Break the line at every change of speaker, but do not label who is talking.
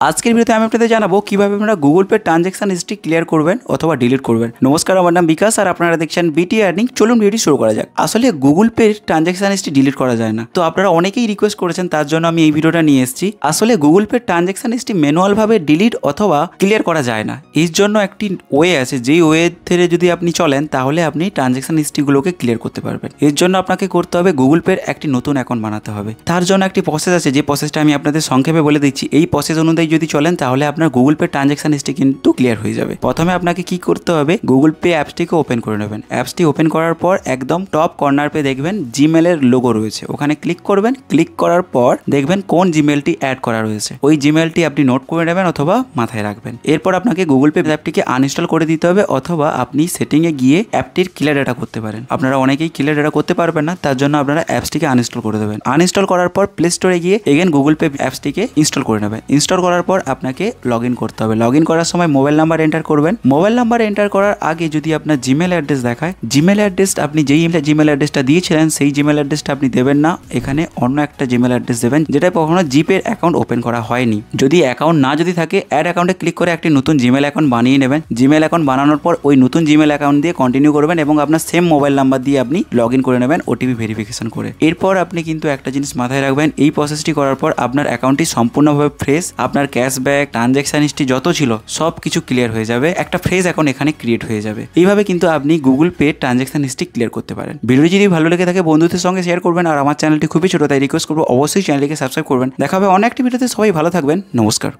আজকের ভিডিওতে আমি আপনাদের জানাবো কিভাবে আপনারা Google pay transaction history clear করবেন অথবা ডিলিট করবেন। নমস্কার, আমার নাম বিকাশ আর আপনারা দেখছেন বিটি আর্নিং। চলুন ভিডিও শুরু করা যাক। আসলে Google pay transaction history delete করা যায় না, তো আপনারা অনেকেই রিকোয়েস্ট করেছেন, তার জন্য আমি এই ভিডিওটা নিয়ে এসেছি। আসলে Google pay transaction history manual ভাবে ডিলিট অথবা ক্লিয়ার করা যায় না। এর জন্য একটি ওয়ে আছে, যেই ওয়ে থেকে যদি আপনি চলেন তাহলে আপনি ট্রানজ্যাকশন হিস্ট্রিগুলোকে ক্লিয়ার করতে পারবেন। এর জন্য আপনাকে করতে হবে গুগল পের একটি নতুন অ্যাকাউন্ট বানাতে হবে। তার জন্য একটি প্রসেস আছে, যে প্রসেসটা আমি আপনাদের সংক্ষেপে বলে দিচ্ছি। এই প্রসেস অনুযায়ী যদি চলেন তাহলে আপনার গুগল পে ট্রানজ্যাকশন হিস্ট্রি কিন্তু ক্লিয়ার হয়ে যাবে। প্রথমে আপনাকে কি করতে হবে, গুগল পে অ্যাপসটিকে ওপেন করে নেবেন। অ্যাপসটি ওপেন করার পর একদম টপ কর্নার পে দেখবেন জিমেলের লোগো রয়েছে, ওখানে ক্লিক করবেন। ক্লিক করার পর দেখবেন কোন জিমেলটি অ্যাড করা রয়েছে, ওই জিমেলটি আপনি নোট করে নেবেন অথবা মাথায় রাখবেন। এরপর আপনাকে গুগল পে অ্যাপটিকে আনইনস্টল করে দিতে হবে, অথবা আপনি সেটিংয়ে গিয়ে অ্যাপটির ক্লিয়ার ডাটা করতে পারেন। আপনারা অনেকেই ক্লিয়ার ডাটা করতে পারবেন না, তার জন্য আপনারা অ্যাপসটিকে আনইনস্টল করে দেবেন। আনইনস্টল করার পর প্লে স্টোরে গিয়ে এগেন গুগল পে অ্যাপসটিকে ইনস্টল করে নেবেন। ইনস্টল করার পর আপনাকে লগ ইন করতে হবে। লগ ইন করার সময় মোবাইল নাম্বার এন্টার করবেন। মোবাইল নাম্বার এন্টার করার আগে যদি আপনার জিমেল অ্যাড্রেস দেখায়, জিমেল অ্যাড্রেস আপনি যেই জিমেল অ্যাড্রেসটা দিয়েছিলেন সেই জিমেল অ্যাড্রেসটা আপনি দেবেন না, এখানে অন্য একটা জিমেল অ্যাড্রেস দেবেন, যেটা কখনো জিপের অ্যাকাউন্ট ওপেন করা হয়নি। যদি অ্যাকাউন্ট না যদি থাকে, অ্যাড অ্যাকাউন্টে ক্লিক করে একটি নতুন জিমেল অ্যাকাউন্ট বানিয়ে নেবেন। জিমেল অ্যাকাউন্ট বানানোর পর ওই নতুন জিমেল অ্যাকাউন্ট দিয়ে কন্টিনিউ করবেন এবং আপনার সেম মোবাইল নাম্বার দিয়ে আপনি লগ ইন করে নেবেন ওটিপি ভেরিফিকেশন করে। এরপর আপনি কিন্তু একটা জিনিস মাথায় রাখবেন, এই প্রসেসটি করার পর আপনার অ্যাকাউন্টটি সম্পূর্ণভাবে ফ্রেশ, আপনার ক্যাশব্যাক ট্রানজ্যাকশন হিস্ট্রি যত ছিল সব কিছু ক্লিয়ার হয়ে যাবে। একটা ফ্রেশ অ্যাকাউন্ট এখানে ক্রিয়েট হয়ে যাবে। এইভাবে কিন্তু আপনি Google pay transaction history clear করতে পারেন। ভিডিওটি যদি ভালো লেগে থাকে বন্ধুদের সঙ্গে শেয়ার করবেন, আর আমার চ্যানেলটি খুবই ছোট, তাই রিকোয়েস্ট করবো অবশ্যই চ্যানেলটিকে সাবস্ক্রাইব করবেন। দেখা হবে অনেক একটি ভিডিওতে। সবাই ভালো থাকবেন। নমস্কার।